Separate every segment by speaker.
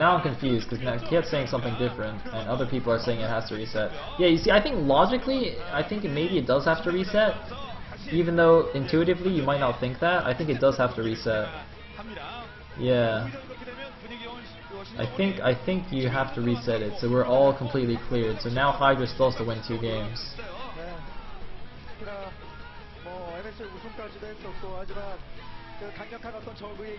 Speaker 1: Now I'm confused because now he kept saying something different, and other people are saying it has to reset. Yeah, you see, I think logically, I think maybe it does have to reset, even though intuitively you might not think that. I think it does have to reset. Yeah. I think you have to reset it, so we're all completely cleared. So now Hydra still has to win 2 games.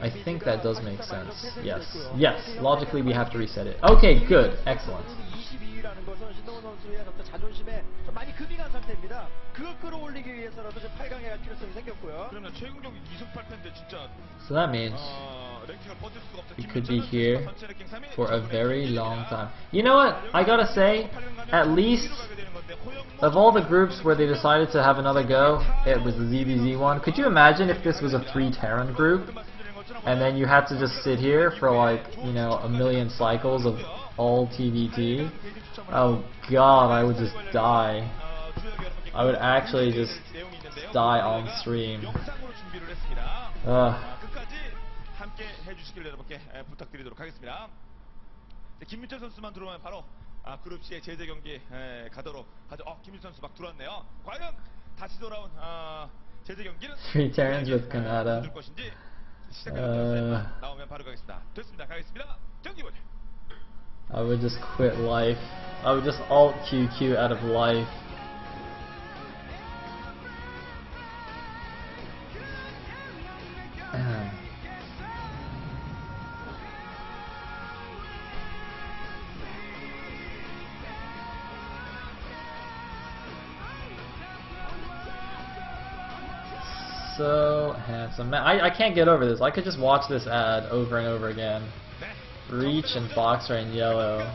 Speaker 1: I think that does make sense. Yes. Yes. Logically we have to reset it. Okay, good. Excellent. So that means he could be here for a very long time. You know what? I gotta say, at least of all the groups where they decided to have another go, it was the ZVZ one. Could you imagine if this was a 3 Terran group, and then you had to just sit here for like, you know, a million cycles of all TVT? Oh god, I would just die. I would actually just die on stream.
Speaker 2: 그룹 C의 제재 경기 가도록 하죠. 김민수 선수 막 들어왔네요. 과연 다시 돌아온 제재 경기는
Speaker 1: 3 Terrans with Canada.
Speaker 2: 나오면 바로 가겠습니다. 됐습니다. 가겠습니다. 경기 보죠.
Speaker 1: I would just quit life. I would just alt QQ out of life. So handsome. Man, I can't get over this. I could just watch this ad over and over again. Reach and Boxer in yellow.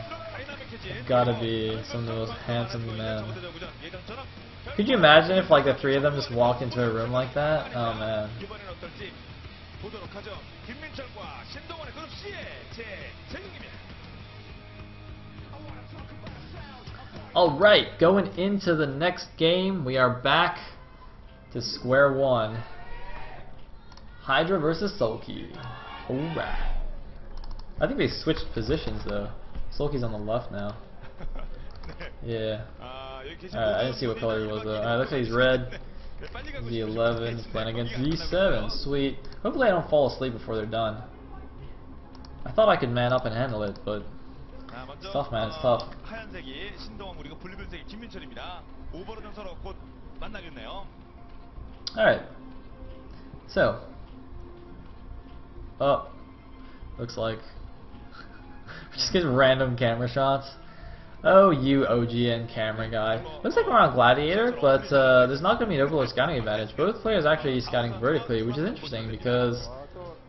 Speaker 1: Gotta be some of the most handsome men. Could you imagine if like the 3 of them just walked into a room like that? Oh man. Alright, going into the next game, we are back to square one. Hydra versus Soulkey. Alright. I think they switched positions though. Soulkey's on the left now. Yeah. Alright, I didn't see what color he was though. Alright, looks like he's red. Z11, he's playing against Z7. Sweet. Hopefully I don't fall asleep before they're done. I thought I could man up and handle it, but it's tough, man, it's tough. Alright. So. Oh. Looks like we just get random camera shots. Oh, you OGN camera guy. Looks like we're on Gladiator, but there's not going to be an Overlord scouting advantage. Both players actually scouting vertically, which is interesting because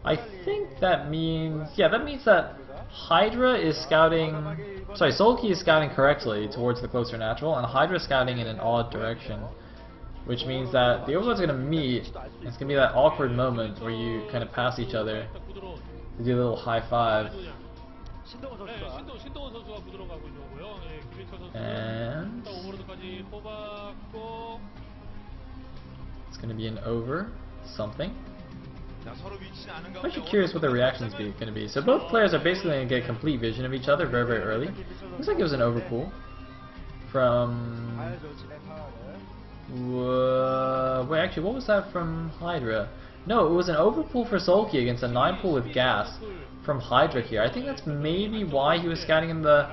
Speaker 1: I think that means, yeah, that means that Hydra is scouting, sorry, Soulkey is scouting correctly towards the closer natural, and Hydra is scouting in an odd direction. Which means that the Overlords are going to meet, and it's going to be that awkward moment where you kind of pass each other to do a little high five. And it's going to be an over something. I'm actually curious what the reactions going to be. So both players are basically going to get complete vision of each other very, very early. Looks like it was an overpull from... wait, actually, what was that from Hydra? No, it was an overpull for Soulkey against a 9-pull with gas from Hydra here. I think that's maybe why he was scouting in the,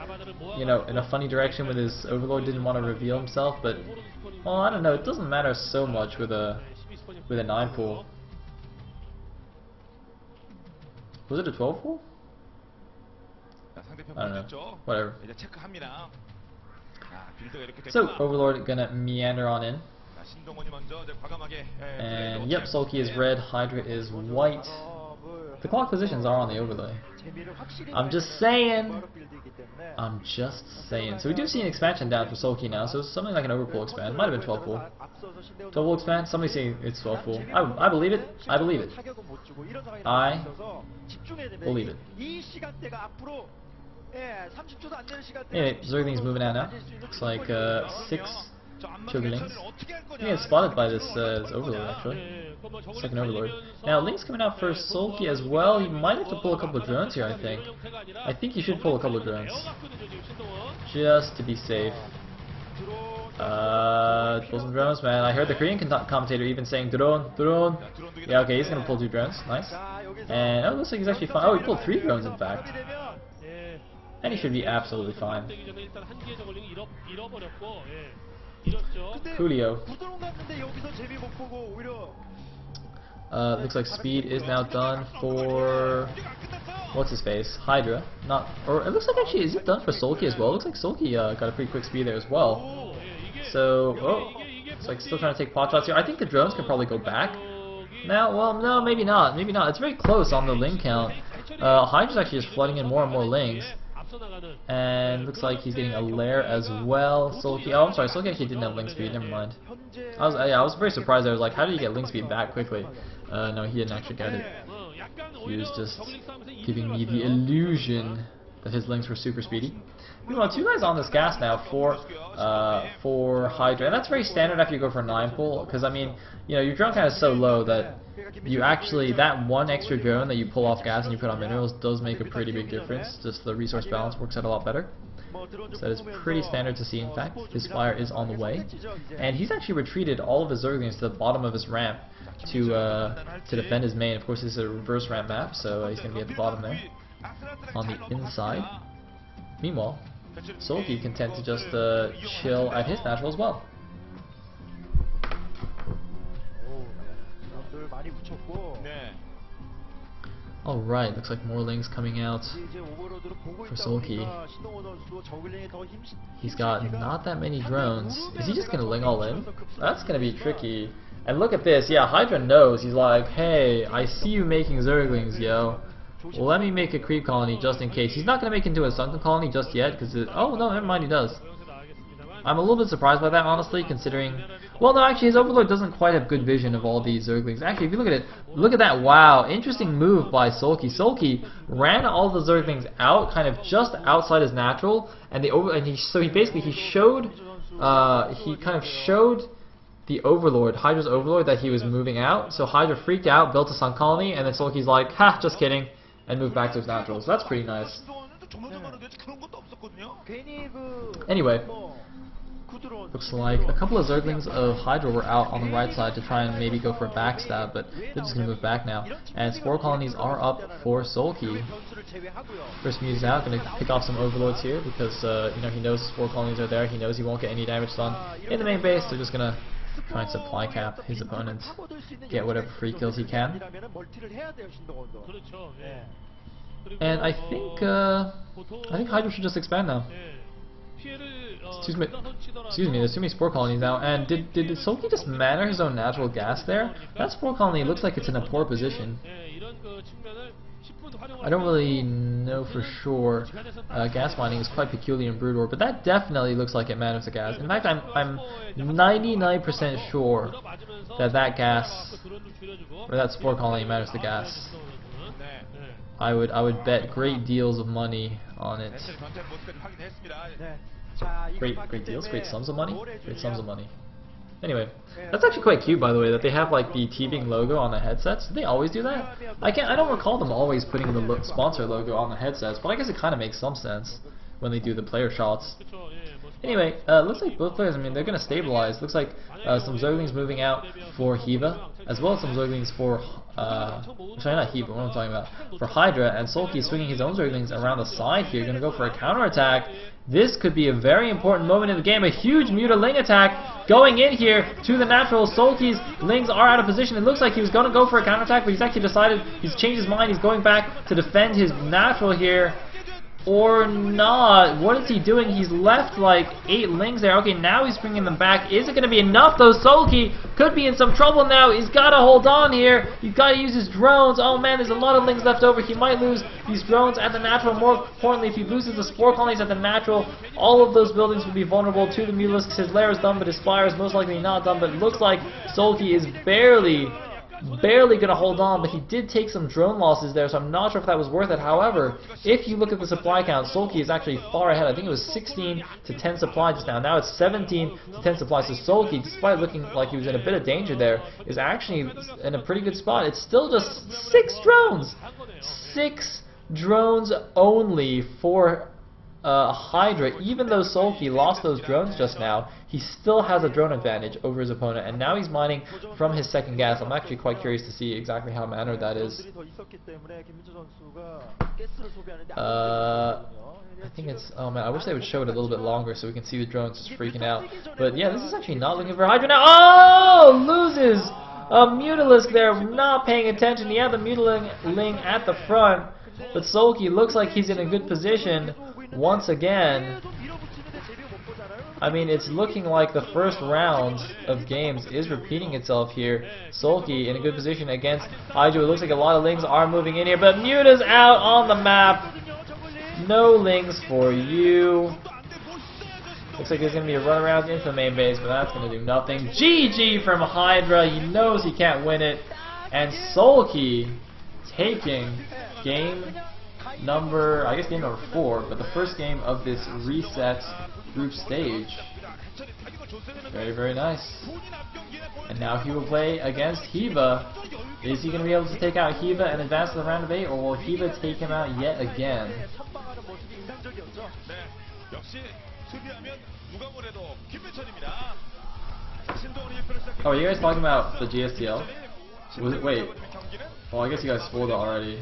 Speaker 1: you know, in a funny direction when his Overlord didn't want to reveal himself, but, well, I don't know, it doesn't matter so much with a 9-pull. Was it a 12-pull? I don't know. Whatever. So, Overlord gonna meander on in. And yep, Soulkey is red, Hydra is white. The clock positions are on the overlay. I'm just saying. I'm just saying. So we do see an expansion down for Soulkey now, so it's something like an overpull expand. Might have been 12-pull. 12-pull expand? Somebody's saying it's 12-pull. I believe it. I believe it. I believe it. Anyway, so everything's moving out now. Looks like 6 Lings. I think it's spotted by this Overlord actually. Second Overlord. Now Link's coming out for Soulkey as well. He might have to pull a couple of drones here, I think. I think he should pull a couple of drones. Just to be safe. Pull some drones, man. I heard the Korean commentator even saying drone, drone. Yeah, okay, he's gonna pull 2 drones. Nice. And oh, it looks like he's actually fine. Oh, he pulled 3 drones in fact. And he should be absolutely fine. Julio. Looks like speed is now done for what's his face? Hydra. Not, or it looks like actually is it done for Soulkey as well? It looks like Soulkey got a pretty quick speed there as well. So it's like still trying to take pot shots here. I think the drones can probably go back. Now, well, no, maybe not. Maybe not. It's very close on the Ling count. Hydra's actually just flooding in more and more Lings. And looks like he's getting a lair as well. Soulkey, oh, I'm sorry, Soulkey actually didn't have Ling speed. Never mind. I was very surprised. I was like, how did he get Ling speed that quickly? No, he didn't actually get it. He was just giving me the illusion that his Lings were super speedy. Meanwhile, 2 guys on this gas now for Hydra, and that's very standard after you go for a 9 pull. Because I mean, you know, your drone count is so low that you actually, that 1 extra drone that you pull off gas and you put on minerals does make a pretty big difference. Just the resource balance works out a lot better. So that is pretty standard to see. In fact, his flyer is on the way, and he's actually retreated all of his Zerglings to the bottom of his ramp to defend his main. Of course, this is a reverse ramp map, so he's going to be at the bottom there on the inside. Meanwhile, Soulkey content to just chill at his natural as well. Alright, looks like more Lings coming out for Soulkey. He's got not that many drones. Is he just going to Ling all in? That's going to be tricky. And look at this, yeah, Hydra knows. He's like, hey, I see you making Zerglings, yo. Well, let me make a creep colony just in case. He's not going to make it into a sunken colony just yet, because oh no, never mind, he does. I'm a little bit surprised by that, honestly, considering... Well, no, actually, his Overlord doesn't quite have good vision of all these Zerglings. Actually, if you look at it, look at that, wow, interesting move by Soulkey. Soulkey ran all the Zerglings out, kind of just outside his natural, and he showed the Overlord, Hydra's Overlord, that he was moving out. So Hydra freaked out, built a sun colony, and then Soulkey's like, ha, just kidding, and moved back to his natural. So that's pretty nice. Anyway, looks like a couple of Zerglings of Hydra were out on the right side to try and maybe go for a backstab, but they're just going to move back now. And Spore Colonies are up for Soulkey. First Muse out, going to pick off some Overlords here because you know, he knows Spore Colonies are there. He knows he won't get any damage done in the main base. They're just going to try and supply cap his opponent, get whatever free kills he can. And I think Hydra should just expand now. Excuse me, there's too many Spore Colonies now. And did Soulkey just manner his own natural gas there? That Spore Colony looks like it's in a poor position. I don't really know for sure. Gas mining is quite peculiar in Brood War, but that definitely looks like it manners the gas. In fact, I'm 99% sure that that gas, or that Spore Colony manners the gas. I would bet great deals of money on it. Great deals, great sums of money, great sums of money. Anyway, that's actually quite cute, by the way, that they have like the T-Bing logo on the headsets. Do they always do that? I don't recall them always putting the sponsor logo on the headsets, but I guess it kind of makes some sense when they do the player shots. Anyway, looks like both players, I mean, they're going to stabilize. Looks like some Zerglings moving out for Hiva, as well as some Zerglings for, sorry, not Hiva, what am I talking about? For Hydra, and Soulkey swinging his own Zerglings around the side here, going to go for a counterattack. This could be a very important moment in the game. A huge Muta Ling attack going in here to the natural. Soulkey's Lings are out of position. It looks like he was going to go for a counterattack, but he's actually decided, he's changed his mind. He's going back to defend his natural here. Or not. What is he doing? He's left like 8 Lings there. Okay, now he's bringing them back. Is it going to be enough though? Soulkey could be in some trouble now. He's got to hold on here. He's got to use his drones. Oh man, there's a lot of Lings left over. He might lose these drones at the natural. More importantly, if he loses the Spore Colonies at the natural, all of those buildings will be vulnerable to the Mutalisks. His lair is done, but his spire is most likely not done. But it looks like Soulkey is barely barely going to hold on, but he did take some drone losses there, so I'm not sure if that was worth it. However, if you look at the supply count, Soulkey is actually far ahead. I think it was 16 to 10 supply just now. Now it's 17 to 10 supply. So Soulkey, despite looking like he was in a bit of danger there, is actually in a pretty good spot. It's still just 6 drones! 6 drones only for Hydra. Even though Soulkey lost those drones just now, he still has a drone advantage over his opponent, and now he's mining from his second gas. I'm actually quite curious to see exactly how mannered that is. I think it's, oh man, I wish they would show it a little bit longer so we can see the drones just freaking out. But yeah, this is actually not looking for Hydra now. Oh! Loses a Mutalisk there, not paying attention. He had the Mutaling at the front, but Soulkey looks like he's in a good position once again. I mean, it's looking like the first round of games is repeating itself here. Soulkey in a good position against Hydra. It looks like a lot of Lings are moving in here, but Muta's out on the map. No Lings for you. Looks like there's going to be a run around into the main base, but that's going to do nothing. GG from Hydra. He knows he can't win it. And Soulkey taking game number, I guess game number 4, but the first game of this reset group stage. Very, very nice. And now he will play against Hiva. Is he going to be able to take out Hiva and advance to the round of 8, or will Hiva take him out yet again? Oh, are you guys talking about the GSTL? Wait. Well, I guess you guys spoiled it already.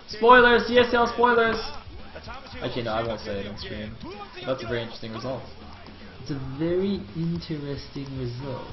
Speaker 1: Spoilers! GSTL spoilers! Actually, no, I won't say it on stream. That's a very interesting result. It's a very interesting result.